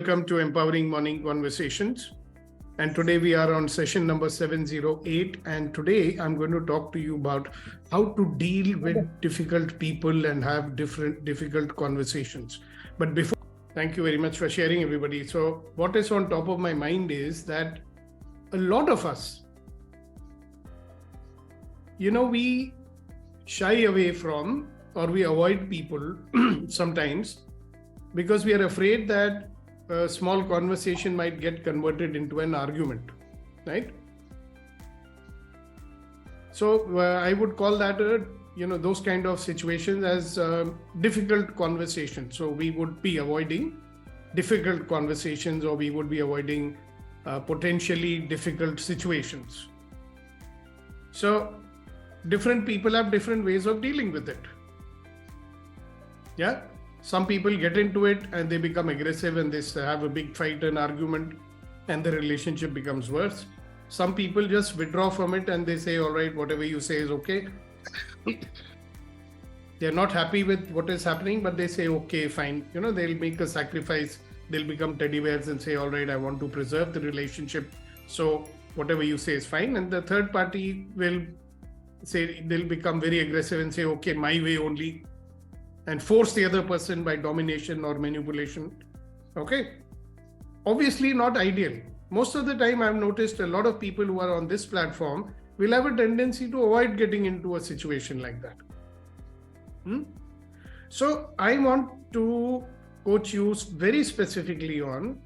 Welcome to Empowering Morning Conversations. And today we are on session number 708. And today I'm going to talk to you about how to deal with difficult people and have difficult conversations. But before, thank you very much for sharing, everybody. So what is on top of my mind is that a lot of us, we shy away from or we avoid people sometimes because we are afraid that a small conversation might get converted into an argument, right? So I would call that those kind of situations as difficult conversations. So we would be avoiding difficult conversations, or we would be avoiding potentially difficult situations. So different people have different ways of dealing with it. Yeah. Some people get into it and they become aggressive and they have a big fight and argument and the relationship becomes worse. Some people just withdraw from it and they say, all right, whatever you say is okay. They're not happy with what is happening, but they say, okay, fine. They'll make a sacrifice. They'll become teddy bears and say, all right, I want to preserve the relationship. So whatever you say is fine. And the third party will say, they'll become very aggressive and say, okay, my way only, and force the other person by domination or manipulation. Okay. Obviously not ideal. Most of the time I've noticed a lot of people who are on this platform will have a tendency to avoid getting into a situation like that. So I want to coach you very specifically on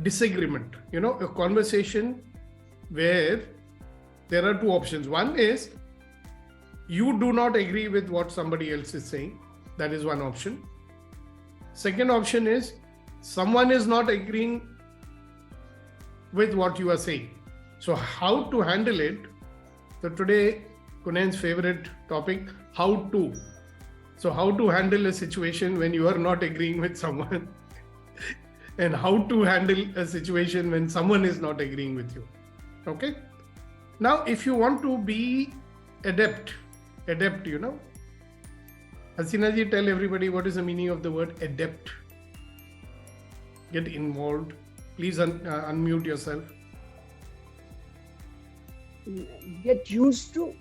disagreement, a conversation where there are two options. One is you do not agree with what somebody else is saying. That is one option. Second option is someone is not agreeing with what you are saying. So how to handle it? So today, Kunen's favorite topic, how to. So how to handle a situation when you are not agreeing with someone and how to handle a situation when someone is not agreeing with you. Okay. Now, if you want to be adept, Hasina ji, tell everybody what is the meaning of the word adept. Get involved. Please unmute yourself. Get used to?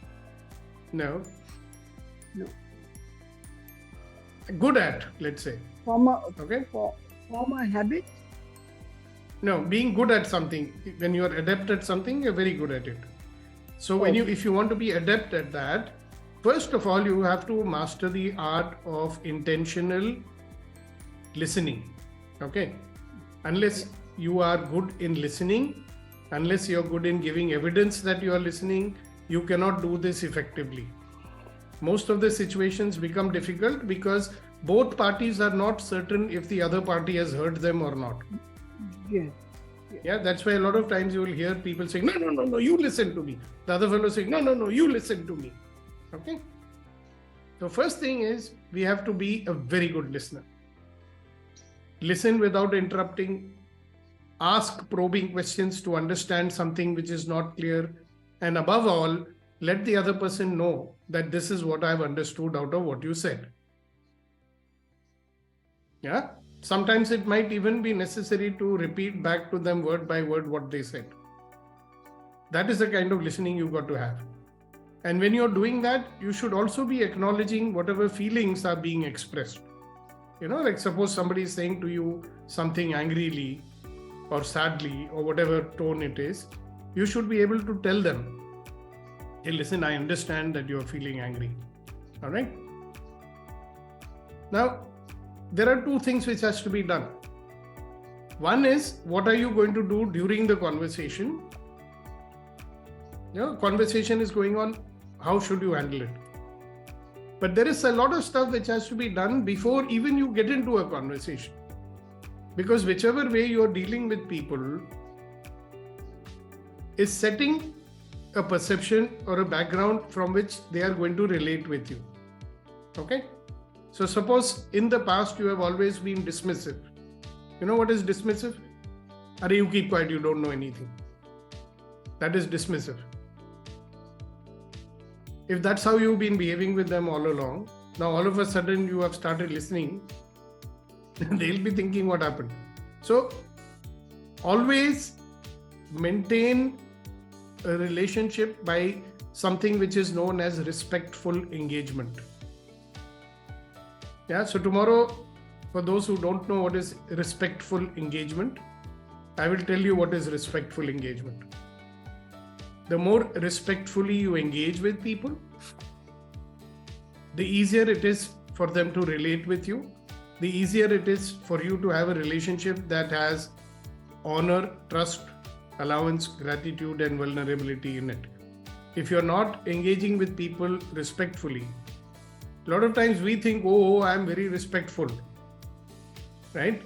No. Good at, let's say. Form a habit? No, being good at something. When you are adept at something, you're very good at it. So if you want to be adept at that, first of all, you have to master the art of intentional listening. Okay. Unless you are good in listening, unless you're good in giving evidence that you are listening, you cannot do this effectively. Most of the situations become difficult because both parties are not certain if the other party has heard them or not. Yeah, that's why a lot of times you will hear people saying, no, you listen to me. The other fellow saying, no, you listen to me. Okay. So first thing is we have to be a very good listener. Listen without interrupting. Ask probing questions to understand something which is not clear. And above all, let the other person know that this is what I've understood out of what you said. Yeah. Sometimes it might even be necessary to repeat back to them word by word what they said. That is the kind of listening you got to have. And when you're doing that, you should also be acknowledging whatever feelings are being expressed. Like suppose somebody is saying to you something angrily or sadly or whatever tone it is, you should be able to tell them, hey, listen, I understand that you're feeling angry. All right. Now, there are two things which has to be done. One is, what are you going to do during the conversation? Conversation is going on. How should you handle it? But there is a lot of stuff which has to be done before even you get into a conversation. Because whichever way you're dealing with people is setting a perception or a background from which they are going to relate with you. Okay? So suppose in the past you have always been dismissive. You know what is dismissive? Arey, you keep quiet, you don't know anything. That is dismissive. If that's how you've been behaving with them all along, now all of a sudden you have started listening, they'll be thinking what happened. So always maintain a relationship by something which is known as respectful engagement. Yeah, so tomorrow, for those who don't know what is respectful engagement, I will tell you what is respectful engagement. The more respectfully you engage with people, the easier it is for them to relate with you, the easier it is for you to have a relationship that has honor, trust, allowance, gratitude, and vulnerability in it. If you're not engaging with people respectfully, a lot of times we think, oh, I'm very respectful, right?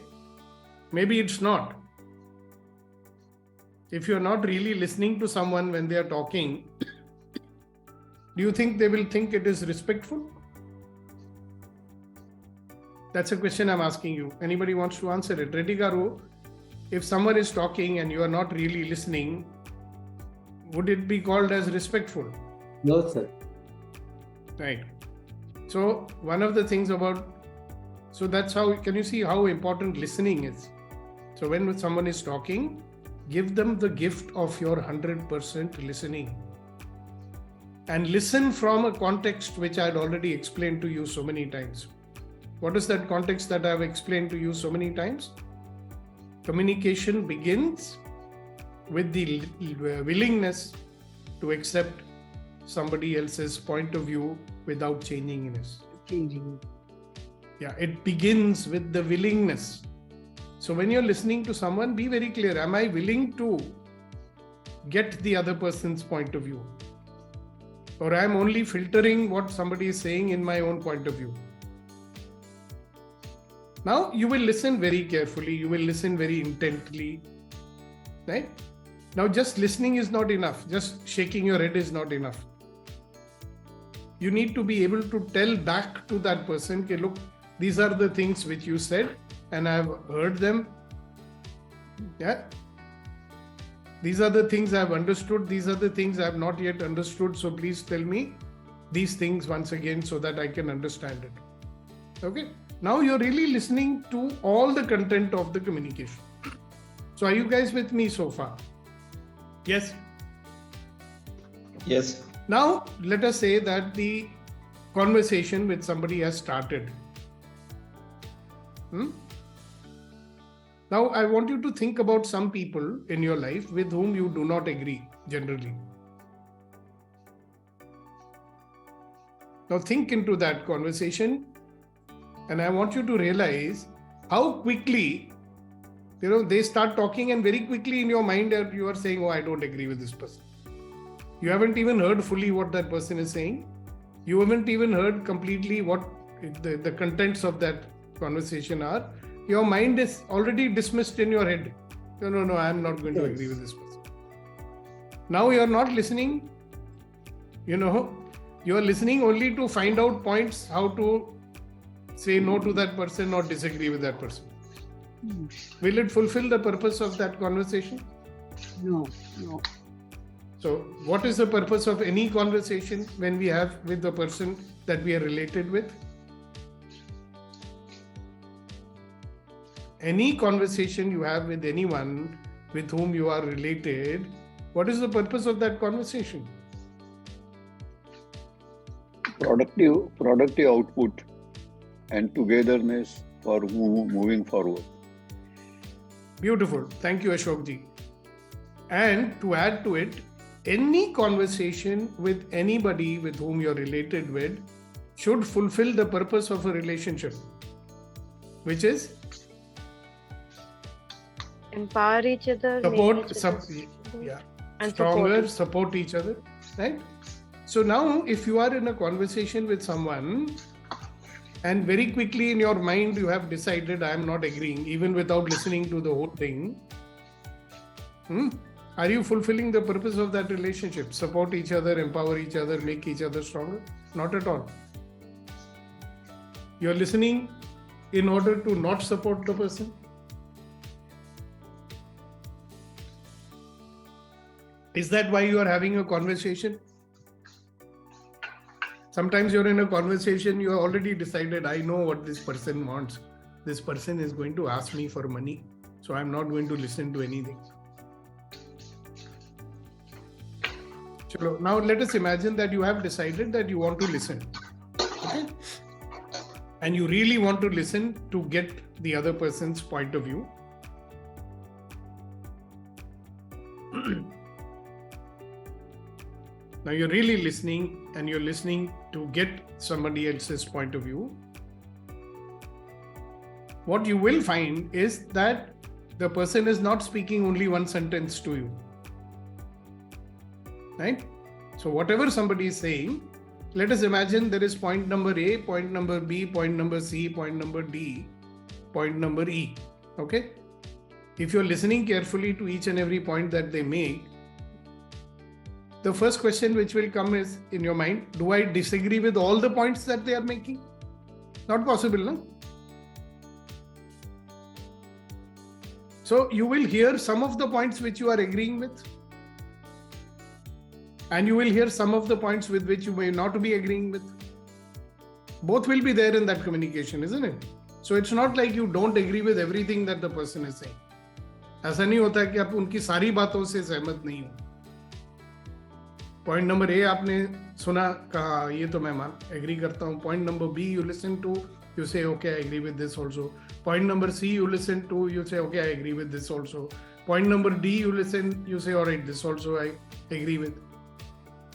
Maybe it's not. If you're not really listening to someone when they are talking, do you think they will think it is respectful? That's a question I'm asking you. Anybody wants to answer it? Reddy Garu, if someone is talking and you are not really listening, would it be called as respectful? No, sir. Right. So one of the things so that's how, can you see how important listening is? So when someone is talking, give them the gift of your 100% listening. And listen from a context which I had already explained to you so many times. What is that context that I have explained to you so many times? Communication begins with the willingness to accept somebody else's point of view without changing his. Yeah, it begins with the willingness. So when you're listening to someone, be very clear. Am I willing to get the other person's point of view? Or I'm only filtering what somebody is saying in my own point of view? Now you will listen very carefully. You will listen very intently. Right? Now just listening is not enough. Just shaking your head is not enough. You need to be able to tell back to that person, okay, look, these are the things which you said and I've heard them. Yeah. These are the things I've understood. These are the things I've not yet understood. So please tell me these things once again so that I can understand it. Okay. Now you're really listening to all the content of the communication. So are you guys with me so far? Yes. Yes. Now let us say that the conversation with somebody has started. Now I want you to think about some people in your life with whom you do not agree generally. Now think into that conversation and I want you to realize how quickly, they start talking and very quickly in your mind you are saying, oh, I don't agree with this person. You haven't even heard fully what that person is saying. You haven't even heard completely what the contents of that conversation are. Your mind is already dismissed in your head. No, I'm not going to agree with this person. Now you're not listening. You are listening only to find out points, how to say no to that person or disagree with that person. Will it fulfill the purpose of that conversation? No. So what is the purpose of any conversation when we have with the person that we are related with? Any conversation you have with anyone with whom you are related, what is the purpose of that conversation? Productive output and togetherness for moving forward. Beautiful. Thank you, Ashok ji. And to add to it, any conversation with anybody with whom you're related with should fulfill the purpose of a relationship, which is empower each other, support each other, right? So now if you are in a conversation with someone and very quickly in your mind you have decided I am not agreeing, even without listening to the whole thing, are you fulfilling the purpose of that relationship? Support each other, empower each other, make each other stronger? Not at all. You're listening in order to not support the person. Is that why you are having a conversation? Sometimes you're in a conversation, you have already decided, I know what this person wants. This person is going to ask me for money. So I'm not going to listen to anything. So now let us imagine that you have decided that you want to listen. Okay? And you really want to listen to get the other person's point of view. Now you're really listening, and you're listening to get somebody else's point of view. What you will find is that the person is not speaking only one sentence to you. Right? So whatever somebody is saying, let us imagine there is point number A, point number B, point number C, point number D, point number E. Okay? If you're listening carefully to each and every point that they make, the first question which will come is in your mind, do I disagree with all the points that they are making? Not possible, no? So you will hear some of the points which you are agreeing with, and you will hear some of the points with which you may not be agreeing with. Both will be there in that communication, isn't it? So it's not like you don't agree with everything that the person is saying. ऐसा नहीं होता कि आप उनकी सारी बातों से सहमत नहीं हो. पॉइंट नंबर ए आपने सुना, कहा ये तो मैं एग्री करता हूँ. Point number B you listen to, you say okay, I agree with this also. Point number C you listen to, you say okay, I agree with this also. Point number D you listen, you say all right, this also I agree with.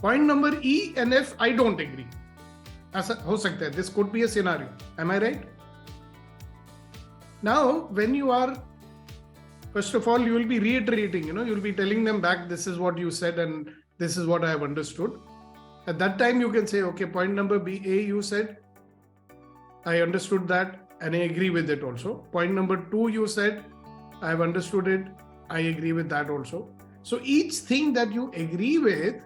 Point number E and F I don't agree. ऐसा हो सकता है. This could be a scenario. Am I right? Now when you are, first of all, you will be reiterating, you'll be telling them back, this is what you said and this is what I have understood. At that time you can say, okay, point number B, A you said, I understood that and I agree with it also. Point number 2 you said, I have understood it, I agree with that also. So each thing that you agree with,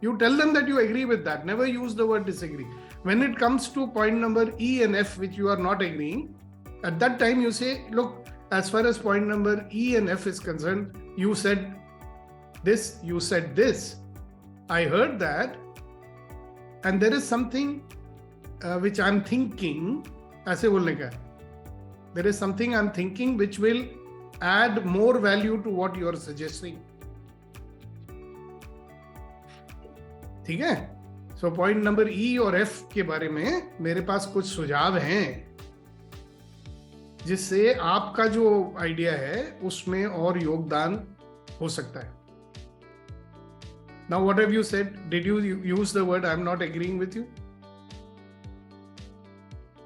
you tell them that you agree with that. Never use the word disagree. When it comes to point number E and F, which you are not agreeing, at that time you say, look, as far as point number E and F is concerned, you said this, you said this. I heard that, and there is something which I'm thinking, ऐसे बोलने का, there is something I'm thinking which will add more value to what you are suggesting. ठीक है? So point number E और F के बारे में मेरे पास कुछ सुझाव हैं जिससे आपका जो आइडिया है उसमें और योगदान हो सकता है. Now what have you said? Did you use the word I'm not agreeing with you?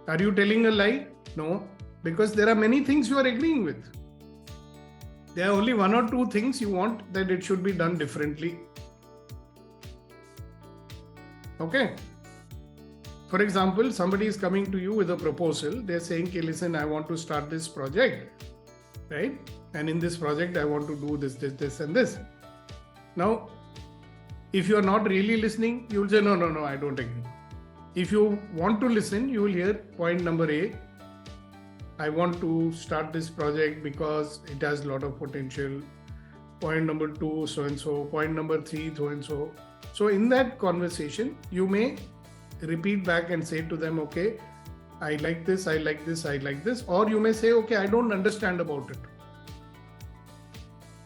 Are you telling a lie? No, because there are many things you are agreeing with. There are only 1 or 2 things you want that it should be done differently. Okay? For example, somebody is coming to you with a proposal. They're saying, okay, listen, I want to start this project, right? And in this project, I want to do this, this, this, and this. Now, if you are not really listening, you will say, no, I don't agree. If you want to listen, you will hear point number A, I want to start this project because it has a lot of potential. Point number 2, so and so. Point number 3, so and so. So in that conversation, you may repeat back and say to them, okay, I like this, I like this, I like this. Or you may say, okay, I don't understand about it.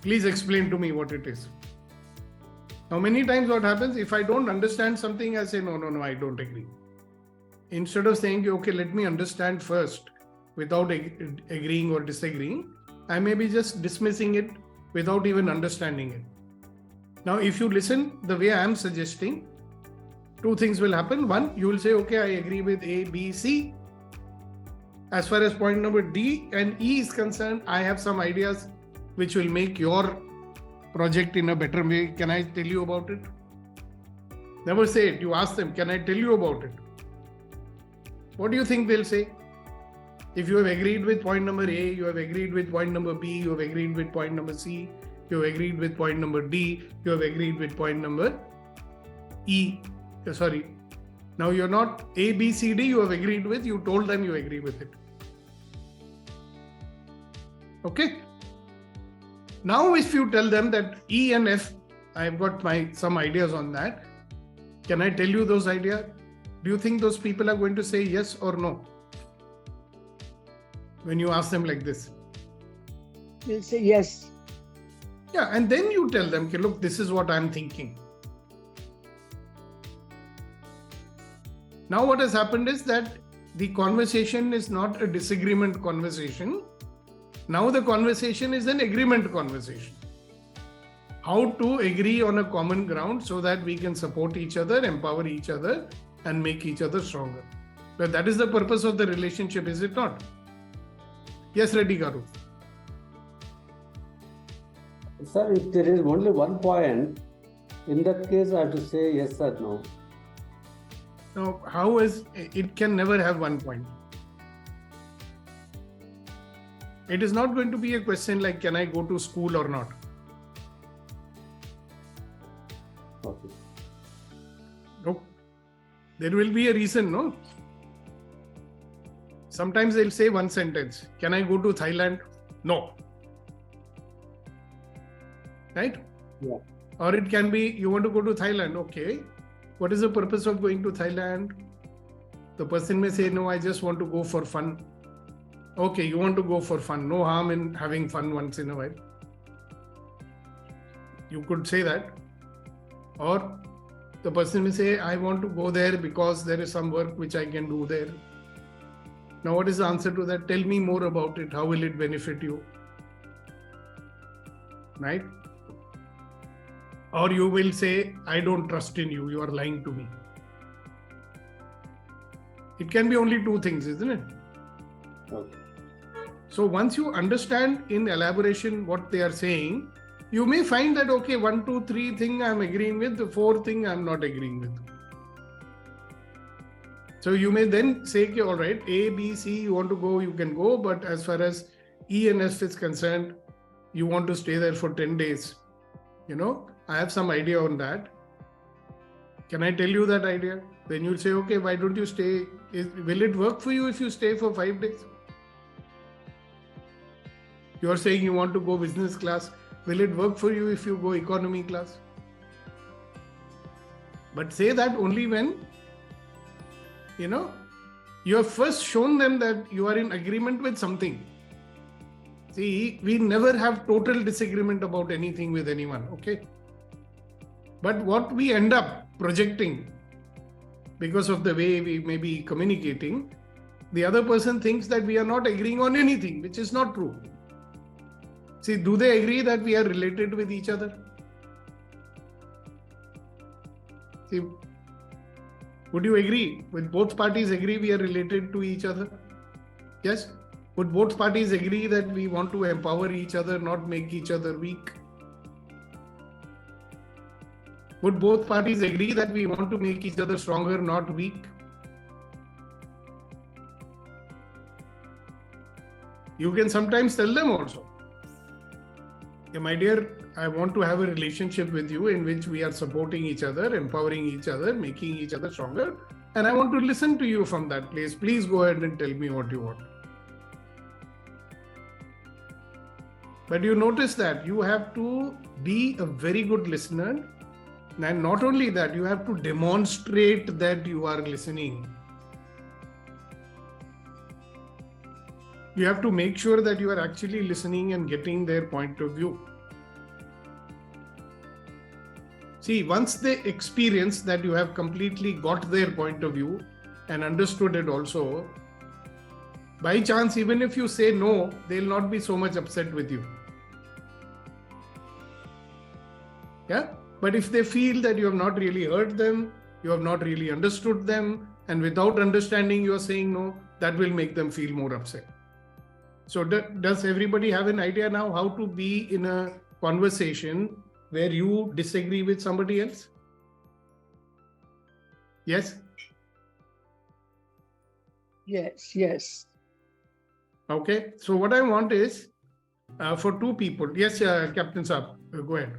Please explain to me what it is. Now, many times what happens, if I don't understand something, I say, no, I don't agree. Instead of saying, okay, let me understand first without agreeing or disagreeing, I may be just dismissing it without even understanding it. Now, if you listen the way I am suggesting, 2 things will happen. 1, you will say, okay, I agree with A, B, C. As far as point number D and E is concerned, I have some ideas which will make your project in a better way. Can I tell you about it? Never say it. You ask them, can I tell you about it? What do you think they'll say? If you have agreed with point number A, you have agreed with point number B, you have agreed with point number C, you have agreed with point number D, you have agreed with point number E. Sorry. Now you're not A, B, C, D you have agreed with, you told them you agree with it. Okay? Now if you tell them that E and F, I've got some ideas on that, can I tell you those ideas? Do you think those people are going to say yes or no? When you ask them like this. They'll say yes. Yeah, and then you tell them, okay, look, this is what I'm thinking. Now what has happened is that the conversation is not a disagreement conversation. Now the conversation is an agreement conversation. How to agree on a common ground so that we can support each other, empower each other, and make each other stronger. But that is the purpose of the relationship, is it not? Yes, Reddy Garu. Sir, if there is only one point, in that case I have to say yes or no. Now, how is it can never have one point? It is not going to be a question like, can I go to school or not? Okay. No. There will be a reason, no? Sometimes they'll say one sentence. Can I go to Thailand? No. Right? Yeah. Or it can be, you want to go to Thailand. Okay. What is the purpose of going to Thailand? The person may say, no, I just want to go for fun. Okay, you want to go for fun. No harm in having fun once in a while. You could say that. Or the person may say, I want to go there because there is some work which I can do there. Now, what is the answer to that? Tell me more about it. How will it benefit you? Right? Or you will say, I don't trust in you. You are lying to me. It can be only two things, isn't it? Okay. So once you understand in elaboration what they are saying, you may find that, okay, 1, 2, 3 thing I'm agreeing with, the 4th thing I'm not agreeing with. So you may then say, okay, all right, A, B, C, you want to go, you can go. But as far as E and F is concerned, you want to stay there for 10 days. You know, I have some idea on that. Can I tell you that idea? Then you'll say, okay, why don't you stay? Will it work for you if you stay for 5 days? You're saying you want to go business class. Will it work for you if you go economy class? But say that only when, you have first shown them that you are in agreement with something. See, we never have total disagreement about anything with anyone, okay? But what we end up projecting, because of the way we may be communicating, the other person thinks that we are not agreeing on anything, which is not true. See, do they agree that we are related with each other? See, would you agree? Would both parties agree we are related to each other? Yes? Would both parties agree that we want to empower each other, not make each other weak? Would both parties agree that we want to make each other stronger, not weak? You can sometimes tell them also, okay, my dear, I want to have a relationship with you in which we are supporting each other, empowering each other, making each other stronger. And I want to listen to you from that place. Please go ahead and tell me what you want. But you notice that you have to be a very good listener. And not only that, you have to demonstrate that you are listening. You have to make sure that you are actually listening and getting their point of view. See, once they experience that you have completely got their point of view and understood it also, by chance, even if you say no, they'll not be so much upset with you. Yeah? But if they feel that you have not really heard them, you have not really understood them, and without understanding you are saying no, that will make them feel more upset. So does everybody have an idea now how to be in a conversation where you disagree with somebody else? Yes? Yes. Okay. So what I want is for two people. Yes, Captain Saab, go ahead.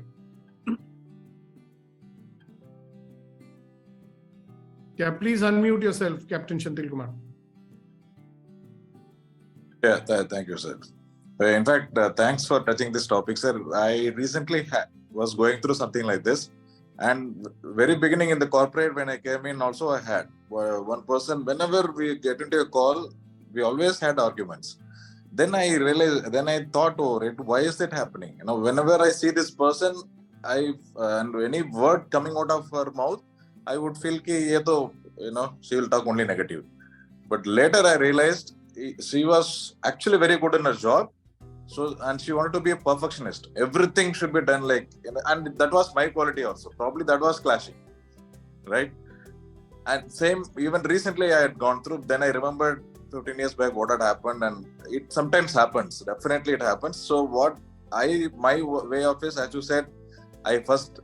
Yeah, please unmute yourself, Captain Shantil Kumar. Yeah, thank you, sir. In fact, thanks for touching this topic, sir. I recently was going through something like this, and very beginning in the corporate, when I came in, also I had one person. Whenever we get into a call, we always had arguments, then I realized, then I thought over it, why is that happening? You know, whenever I see this person, and any word coming out of her mouth, I would feel ki ye to, you know, she will talk only negative. But later I realized she was actually very good in her job. So, and she wanted to be a perfectionist. Everything should be done like, you know, and that was my quality also. Probably that was clashing, right? And same, even recently I had gone through, then I remembered 15 years back what had happened, and it sometimes happens. Definitely it happens. So my way of is, as you said, I first,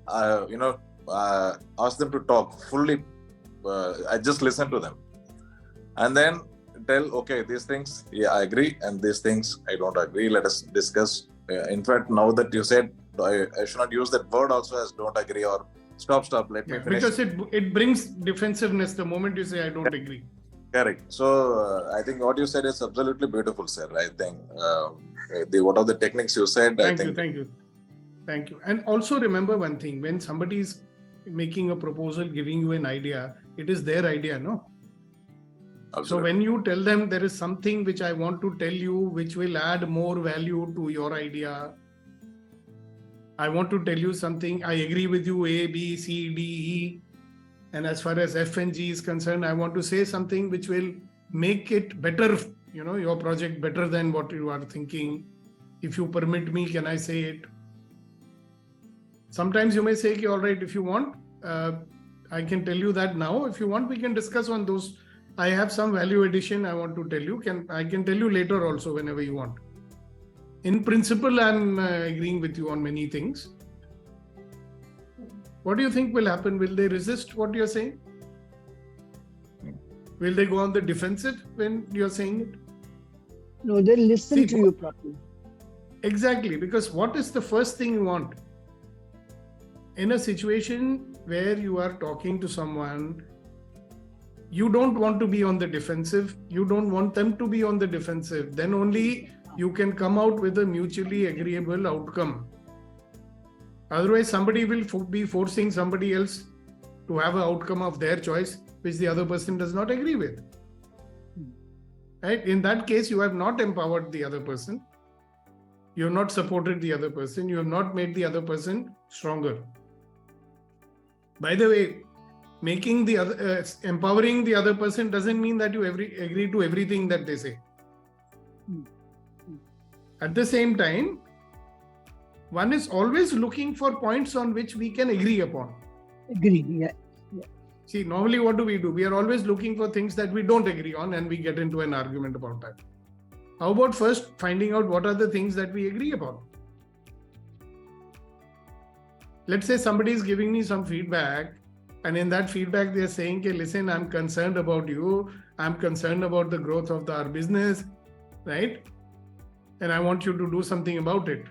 ask them to talk fully. I just listen to them. And then tell, okay, these things, yeah, I agree, and these things I don't agree. Let us discuss. In fact, now that you said, I should not use that word also as don't agree or stop, let me finish. Because it brings defensiveness the moment you say I don't agree. Correct. So I think what you said is absolutely beautiful, sir. I think what are the techniques you said? Thank you. And also remember one thing: when somebody is making a proposal, giving you an idea, it is their idea, no? Absolutely. So when you tell them there is something which I want to tell you, which will add more value to your idea. I want to tell you something. I agree with you A, B, C, D, E. And as far as F and G is concerned, I want to say something which will make it better, you know, your project better than what you are thinking. If you permit me, can I say it? Sometimes you may say, okay, all right, if you want, I can tell you that now. If you want, we can discuss on those. I have some value addition I want to tell you. I can tell you later also whenever you want. In principle, I'm agreeing with you on many things. What do you think will happen? Will they resist what you're saying? Will they go on the defensive when you're saying it? No, they'll listen to you properly. Exactly, because what is the first thing you want? In a situation where you are talking to someone, you don't want to be on the defensive. You don't want them to be on the defensive. Then only you can come out with a mutually agreeable outcome. Otherwise, somebody will be forcing somebody else to have an outcome of their choice, which the other person does not agree with. Right? In that case, you have not empowered the other person. You have not supported the other person. You have not made the other person stronger. By the way, empowering the other person doesn't mean that you agree to everything that they say. At the same time, one is always looking for points on which we can agree upon. Agree, yeah. See, normally what do? We are always looking for things that we don't agree on, and we get into an argument about that. How about first finding out what are the things that we agree upon? Let's say somebody is giving me some feedback, and in that feedback they are saying, okay, listen, I'm concerned about you. I'm concerned about the growth of our business, right? And I want you to do something about it.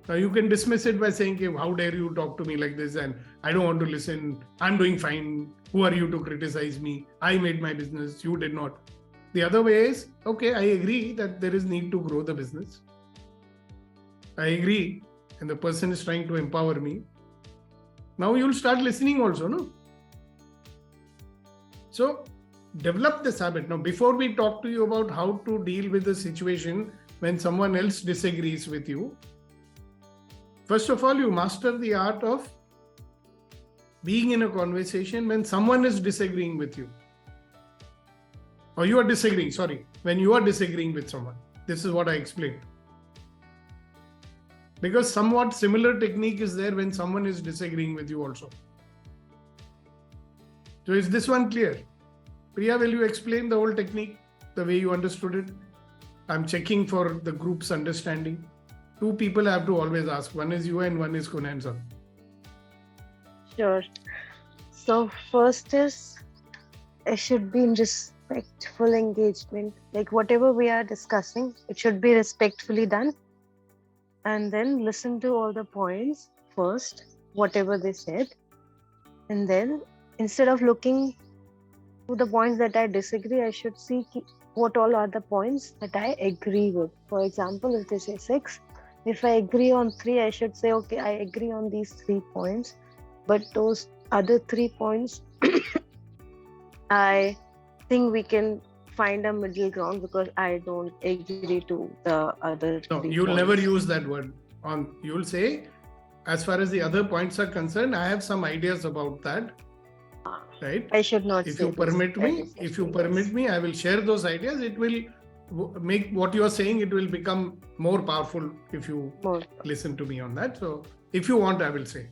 Now you can dismiss it by saying, okay, how dare you talk to me like this, and I don't want to listen. I'm doing fine. Who are you to criticize me? I made my business. You did not. The other way is, okay, I agree that there is need to grow the business. I agree. And the person is trying to empower me. Now you'll start listening also, no? So develop this habit. Now, before we talk to you about how to deal with the situation when someone else disagrees with you, first of all, you master the art of being in a conversation when someone is disagreeing with you. Or you are disagreeing, when you are disagreeing with someone. This is what I explained. Because somewhat similar technique is there when someone is disagreeing with you also. So is this one clear? Priya, will you explain the whole technique the way you understood it? I'm checking for the group's understanding. Two people I have to always ask. One is you and one is Kunan sir. Sure. So first is, it should be in respectful engagement. Like whatever we are discussing, it should be respectfully done. And then listen to all the points first, whatever they said. And then instead of looking to the points that I disagree, I should see what all are the points that I agree with. For example, if they say 6, if I agree on 3, I should say, okay, I agree on these 3 points. But those other 3 points, I think we can find a middle ground because I don't agree to the other No, three you'll never points. use that word. You'll say, as far as the other points are concerned, I have some ideas about that. Right? I should not If say you permit me, I will share those ideas. It will make what you are saying, it will become more powerful if you listen to me on that. So if you want, I will say.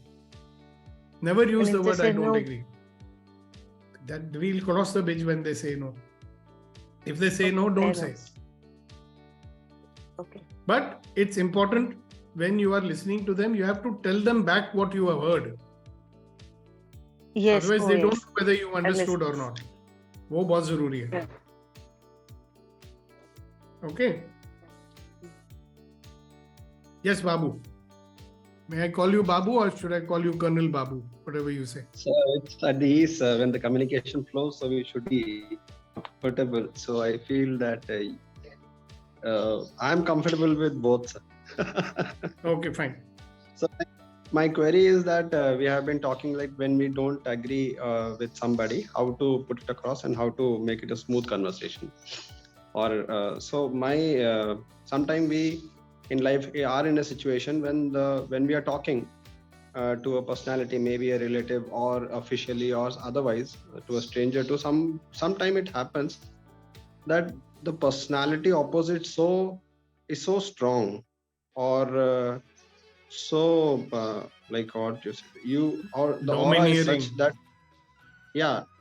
Never use the word I don't agree. That we'll cross the bridge when they say no. If they say no, don't say. Okay. But it's important when you are listening to them, you have to tell them back what you have heard. Yes. Otherwise, they don't know whether you understood or not. वो बहुत जरूरी है. Yeah. Okay. Yes, Babu. May I call you Babu or should I call you Colonel Babu? Whatever you say. So it's at the ease when the communication flows, so we should be comfortable. So I feel that I'm comfortable with both. Okay, fine. So my query is that we have been talking like when we don't agree with somebody, how to put it across and how to make it a smooth conversation. Or so my sometime we in life are in a situation when we are talking to a personality, maybe a relative or officially or otherwise to a stranger, to sometime it happens that the personality opposite is so strong or so like what you say, you or the aura is such that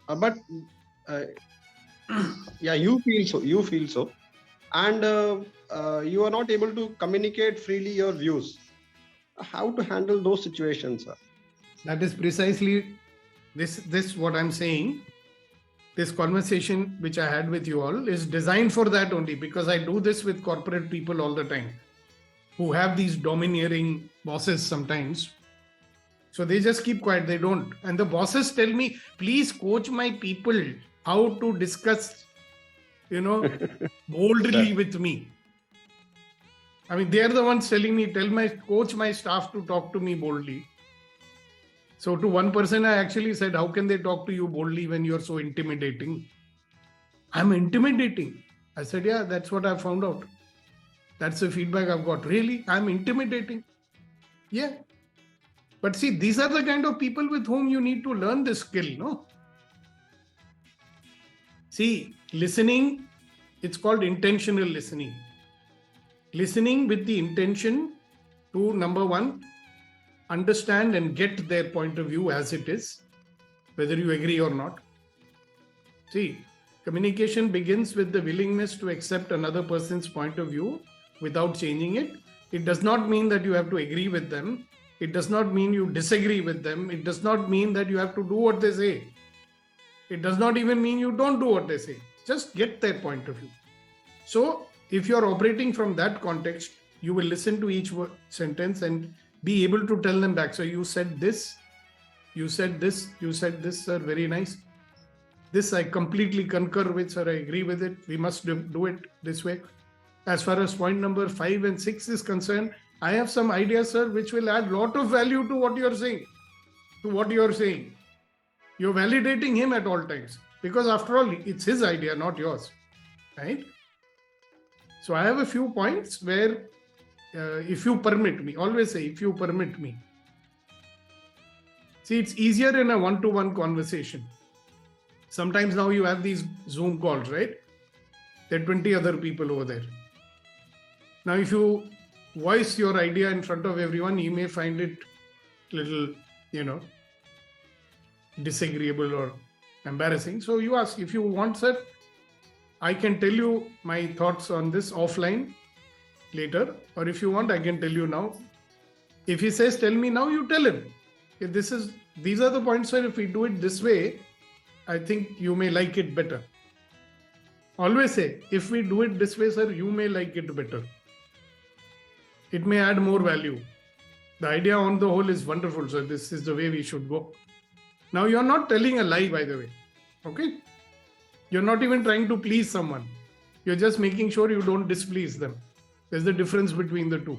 but you feel so and you are not able to communicate freely your views. How to handle those situations, sir? That is precisely this what I'm saying. This conversation which I had with you all is designed for that only, because I do this with corporate people all the time who have these domineering bosses sometimes. So they just keep quiet, they don't. And the bosses tell me, please coach my people how to discuss, boldly with me. I mean, they are the ones telling me, coach my staff to talk to me boldly. So to one person, I actually said, how can they talk to you boldly when you're so intimidating? I'm intimidating. I said, yeah, that's what I found out. That's the feedback I've got. Really? I'm intimidating. Yeah. But see, these are the kind of people with whom you need to learn this skill, no? See, listening, it's called intentional listening. Listening with the intention to, number one, understand and get their point of view as it is, whether you agree or not. See, communication begins with the willingness to accept another person's point of view without changing it. It does not mean that you have to agree with them. It does not mean you disagree with them. It does not mean that you have to do what they say. It does not even mean you don't do what they say. Just get their point of view. So, if you are operating from that context, you will listen to each sentence and be able to tell them back. So you said this, you said this, sir, very nice. This I completely concur with, sir, I agree with it. We must do it this way. As far as point number 5 and 6 is concerned, I have some ideas, sir, which will add a lot of value to what you're saying. You're validating him at all times. Because after all, it's his idea, not yours. Right? So I have a few points where, if you permit me, always say, if you permit me. See, it's easier in a one-to-one conversation. Sometimes now you have these Zoom calls, right? There are 20 other people over there. Now, if you voice your idea in front of everyone, you may find it little, disagreeable or embarrassing. So you ask, if you want, sir, I can tell you my thoughts on this offline later, or if you want, I can tell you now. If he says, tell me now, you tell him. If these are the points where if we do it this way, I think you may like it better. Always say, if we do it this way, sir, you may like it better. It may add more value. The idea on the whole is wonderful, sir. This is the way we should go. Now, you're not telling a lie, by the way. Okay? You're not even trying to please someone. You're just making sure you don't displease them. There's the difference between the two.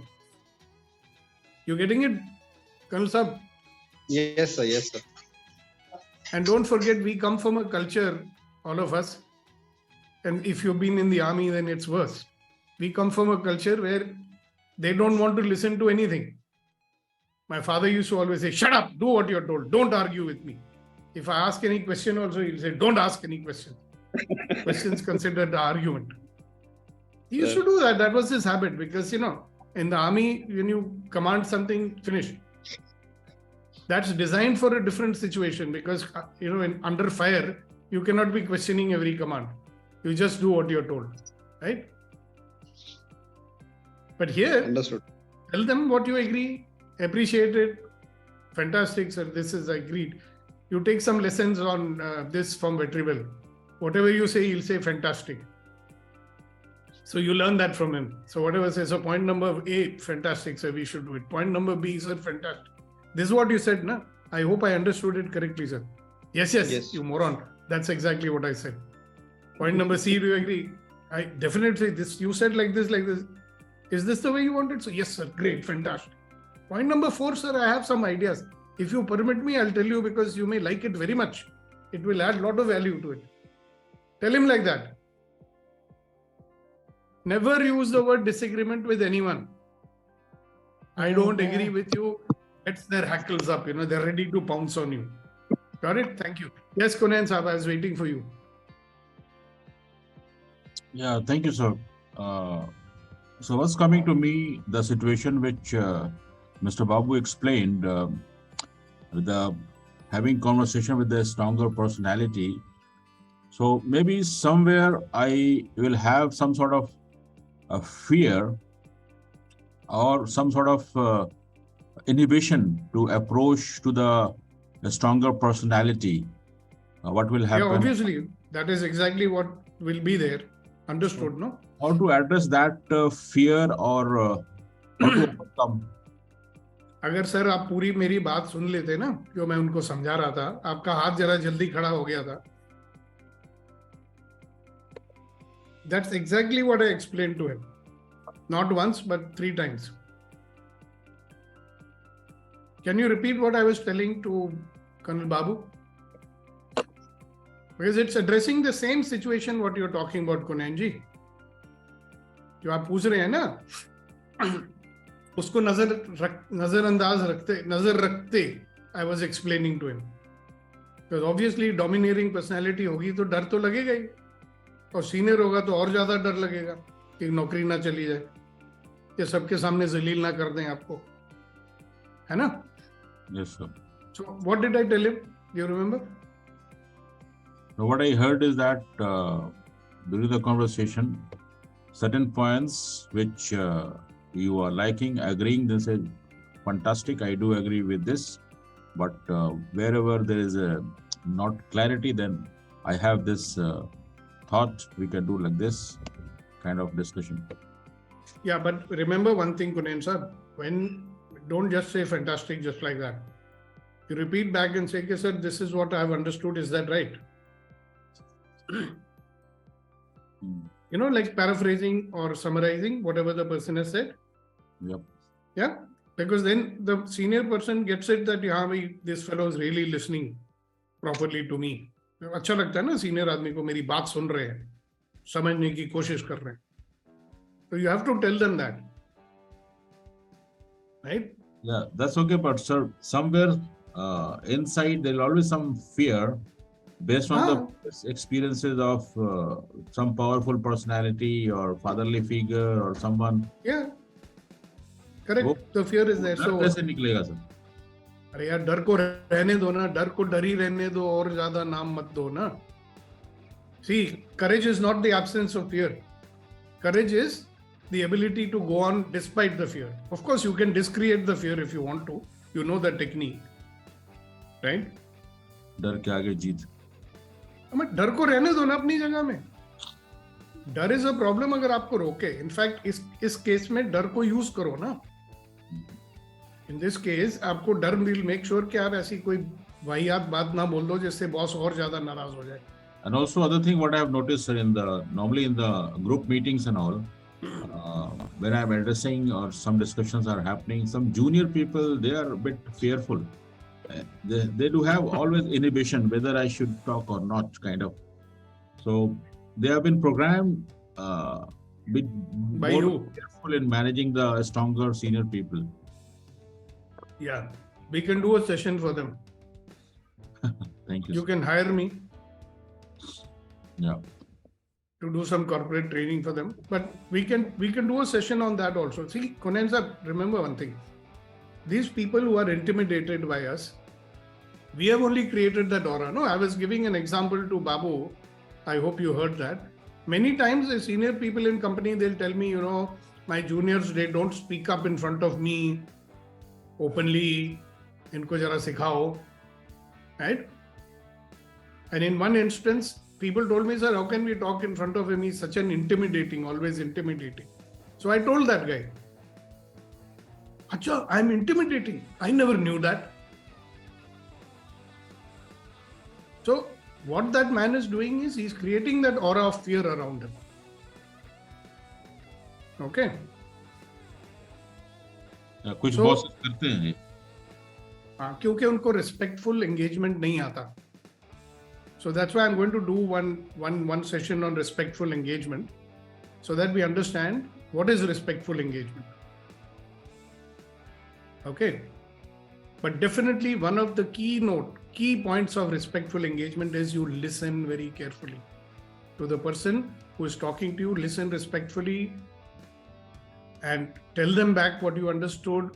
You getting it, Colonel Saab? Yes, sir. Yes, sir. And don't forget, we come from a culture, all of us, And if you've been in the army, then it's worse. We come from a culture where they don't want to listen to anything. My father used to always say, shut up, do what you're told, don't argue with me. If I ask any question also, he'll say, don't ask any question. Questions considered the argument. He used to do that. That was his habit because, in the army, when you command something, finish. That's designed for a different situation because, under fire, you cannot be questioning every command. You just do what you're told, right? But here, Understood. tell them what you agree, appreciate it. Fantastic, sir. This is agreed. You take some lessons on this from Vetrivel. Whatever you say, he'll say fantastic. So you learn that from him. So whatever says, so point number A, fantastic, sir, we should do it. Point number B, sir, fantastic. This is what you said, na? I hope I understood it correctly, sir. Yes, you moron. That's exactly what I said. Point number C, do you agree? I definitely this. You said like this. Is this the way you want it? So yes, sir. Great, fantastic. Point number 4, sir, I have some ideas. If you permit me, I'll tell you because you may like it very much. It will add a lot of value to it. Tell him like that. Never use the word disagreement with anyone. I don't agree with you. Gets their hackles up. They're ready to pounce on you. Got it? Thank you. Yes, Kunan Saab, I was waiting for you. Yeah, thank you, sir. So what's coming to me, the situation which Mr. Babu explained, with the having conversation with a stronger personality. So maybe somewhere I will have some sort of a fear or some sort of inhibition to approach to the stronger personality. What will happen? Yeah, obviously, that is exactly what will be there. Understood, no? How to address that fear or how to overcome? अगर sir आप पूरी मेरी बात सुन लेते ना जो मैं उनको समझा रहा था आपका हाथ जरा जल्दी खड़ा हो गया था That's exactly what I explained to him. Not once, but 3 times. Can you repeat what I was telling to Colonel Babu? Because it's addressing the same situation what you're talking about, Kunan ji. जो आप पूछ रहे हैं ना उसको नजर रखते I was explaining to him. Because obviously domineering personality होगी तो डर तो लगेगा ही और सीनियर होगा तो और ज्यादा डर लगेगा कि नौकरी ना चली जाए या सबके सामने जलील ना कर दें आपको है ना? Yes, sir. So what did I tell him? Do you remember? So what I heard is that during the conversation, certain points which you are liking, agreeing, they say, fantastic, I do agree with this. But wherever there is a not clarity, then I have this thought we can do like this kind of discussion. Yeah, but remember one thing, Kunan sir, don't just say fantastic just like that. You repeat back and say, okay, sir, this is what I have understood. Is that right? Like paraphrasing or summarizing whatever the person has said. Yep. Yeah, because then the senior person gets it that this fellow is really listening properly to me. अच्छा लगता है ना senior आदमी को मेरी बात सुन रहे हैं समझने की कोशिश कर रहे हैं. So you have to tell them that, right? Yeah, that's okay. But sir, somewhere inside there will always some fear based on the experiences of some powerful personality or fatherly figure or someone. Yeah, correct. The fear is there. So कैसे निकलेगा sir? अरे यार डर को रहने दो ना, डर को डर ही रहने दो और ज्यादा नाम मत दो ना. See, courage is not the absence of fear. Courage is the ability to go on despite the fear. Of course, you can discreate the fear if you want to. You know the technique, right? डर के आगे जीत. हमें डर को रहने दो ना अपनी जगह में. डर इज अ प्रॉब्लम अगर आपको रोके. इनफैक्ट इस केस में डर को यूज करो ना. इन दिस केस आपको डर विल मेक श्योर कि आप ऐसी कोई वाहियात बात ना बोल दो जिससे बॉस और ज्यादा नाराज हो जाए. And also other thing what I have noticed, sir, normally in the group meetings and all, when I'm addressing or some discussions are happening, some junior people, they are a bit fearful. They do have always inhibition whether I should talk or not, kind of. So they have been programmed be By more you. careful in managing the stronger senior people. Yeah. We can do a session for them. Thank you. You sir. can hire me Yeah. to do some corporate training for them. But we can do a session on that also. See, Kunen sir, remember one thing. These people who are intimidated by us, we have only created that aura. No, I was giving an example to Babu. I hope you heard that. Many times the senior people in company, they'll tell me, my juniors, they don't speak up in front of me openly. Inko jara sikhao. Right? And in one instance, people told me, sir, how can we talk in front of him? He's such an intimidating, always intimidating. So I told that guy, Acha, I'm intimidating. I never knew that. So what that man is doing is he's creating that aura of fear around him. Okay. कुछ So- bosses करते हैं. क्योंकि उनको respectful engagement नहीं आता. So that's why I'm going to do one session on respectful engagement so that we understand what is respectful engagement. Okay. But definitely one of the key points of respectful engagement is you listen very carefully to the person who is talking to you. Listen respectfully and tell them back what you understood.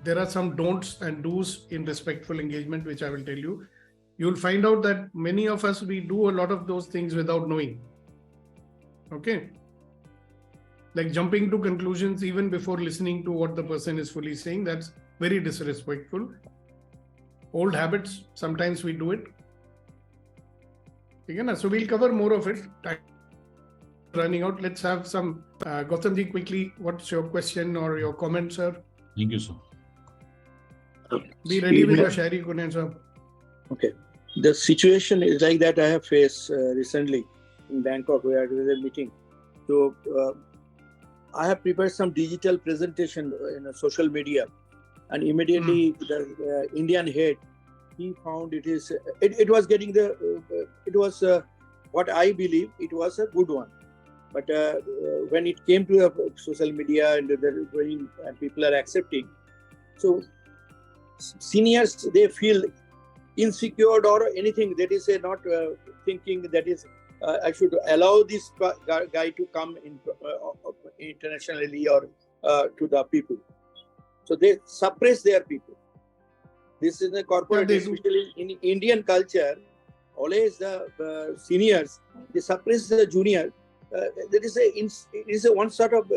There are some don'ts and do's in respectful engagement, which I will tell you. You'll find out that many of us, we do a lot of those things without knowing. Okay. Like jumping to conclusions even before listening to what the person is fully saying. That's very disrespectful. Old habits, sometimes we do it. Okay, so we'll cover more of it. Time running out. Let's have some, Gautam ji, quickly, what's your question or your comment, sir? Thank you, sir. Be ready with your Shairi, Kunen sir. Okay. The situation is like that I have faced recently in Bangkok where there was a meeting. So I have prepared some digital presentation in social media, and immediately the Indian head, he found it was getting it was what I believe it was a good one. But when it came to social media and people are accepting, so seniors, they feel insecure or anything. That is not thinking that is I should allow this guy to come in internationally or to the people. So they suppress their people. This is a corporate, especially in Indian culture. Always the seniors, they suppress the junior. There is a one sort of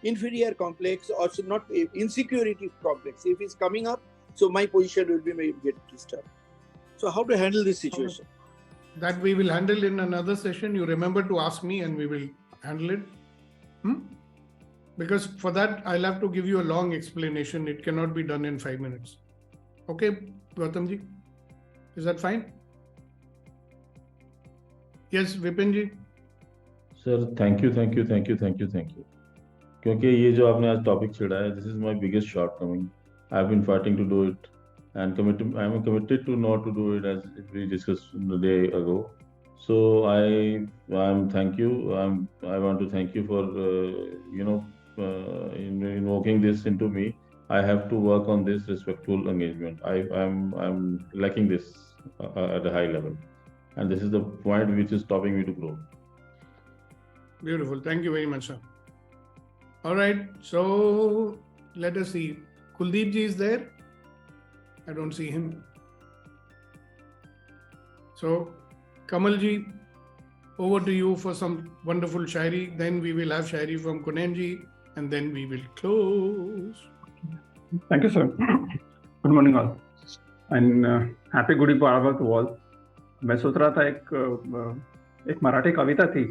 inferior complex or not insecurity complex. If it's coming up, so my position will be get disturbed. So how to handle this situation? That we will handle in another session. You remember to ask me and we will handle it. Because for that, I'll have to give you a long explanation. It cannot be done in 5 minutes. Okay, Gautam ji? Is that fine? Yes, Vipin ji? Sir thank you क्योंकि ये जो आपने आज topic छेड़ा है, this is my biggest shortcoming. I have been fighting to do it and I am committed to not to do it as we discussed the day ago. So I thank you. I want to thank you for invoking this into me. I have to work on this respectful engagement. I'm lacking this at a high level, and this is the point which is stopping me to grow. Beautiful. Thank you very much, sir. All right. So let us see. Kuldeep ji is there. I don't see him. So, Kamal ji, over to you for some wonderful shairi. Then we will have shairi from Kunen ji, and then we will close. Thank you, sir. Good morning, all, and happy Gudi Padwa to all. मैं सोच रहा था एक मराठी कविता थी,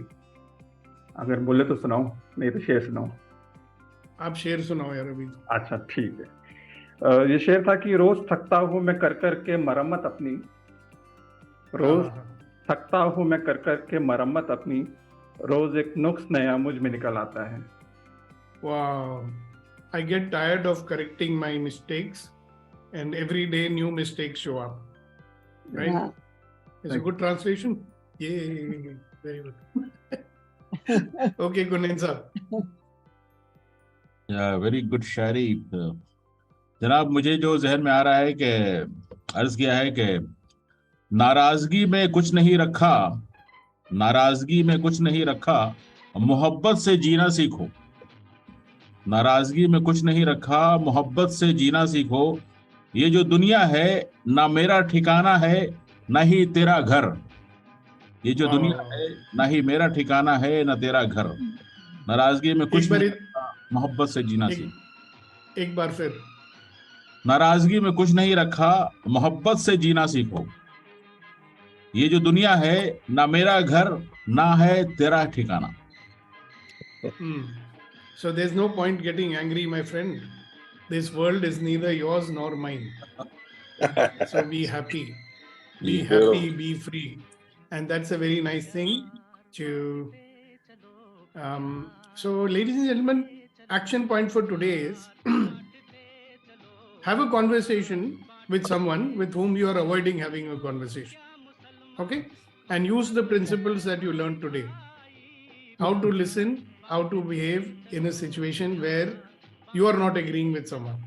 अगर बोले तो सुनाऊं, नहीं तो शेर सुनाऊं. आप शेर सुनाओ यार अभी. अच्छा ठीक है. ये शेर था कि रोज थकता हूँ मैं कर कर के मरम्मत अपनी, रोज थकता हूँ मैं कर कर के मरम्मत अपनी, रोज एक नुक्स नया मुझ में निकल आता है. Wow. I get tired of correcting my mistakes and every day new mistakes show up. Right? Yeah. It's a good translation. Yay. Very good. Okay, Gunen sir. Very good शायरी। जनाब, मुझे जो जहन में आ रहा है कि अर्ज किया है कि नाराजगी में कुछ नहीं रखा, नाराजगी में कुछ नहीं रखा, मोहब्बत से जीना सीखो। नाराजगी में कुछ नहीं रखा, मोहब्बत से जीना सीखो। ये जो दुनिया है ना मेरा ठिकाना है ना ही तेरा घर। ये जो वाह, वाह, दुनिया वाह। है ना ही मेरा ठिकाना है ना तेरा घर। नाराजगी में कुछ एक बार नहीं रखा, मोहब्बत से जीना सीखो। एक बार फिर। नाराजगी में कुछ नहीं रखा, मोहब्बत से जीना सीखो। ये जो दुनिया है ना मेरा घर ना है तेरा ठिकाना। So there's no point getting angry, my friend. This world is neither yours nor mine. So be happy. Be Yeah. happy, be free. And that's a very nice thing to. So, ladies and gentlemen, action point for today is have a conversation with someone with whom you are avoiding having a conversation. Okay? And use the principles that you learned today. How to listen, how to behave in a situation where you are not agreeing with someone.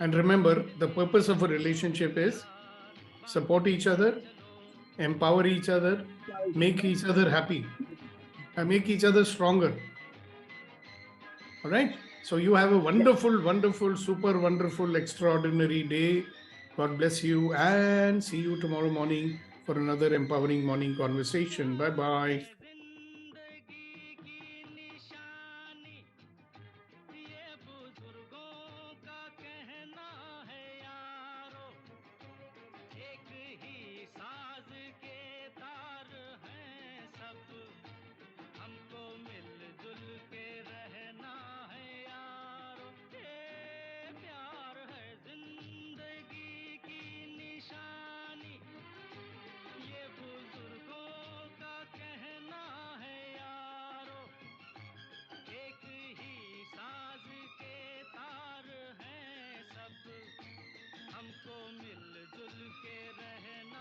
And remember, the purpose of a relationship is support each other, empower each other, make each other happy, and make each other stronger. All right? So you have a wonderful, wonderful, super wonderful, extraordinary day. God bless you, and see you tomorrow morning for another empowering morning conversation. Bye bye. हमको मिलजुल के रहना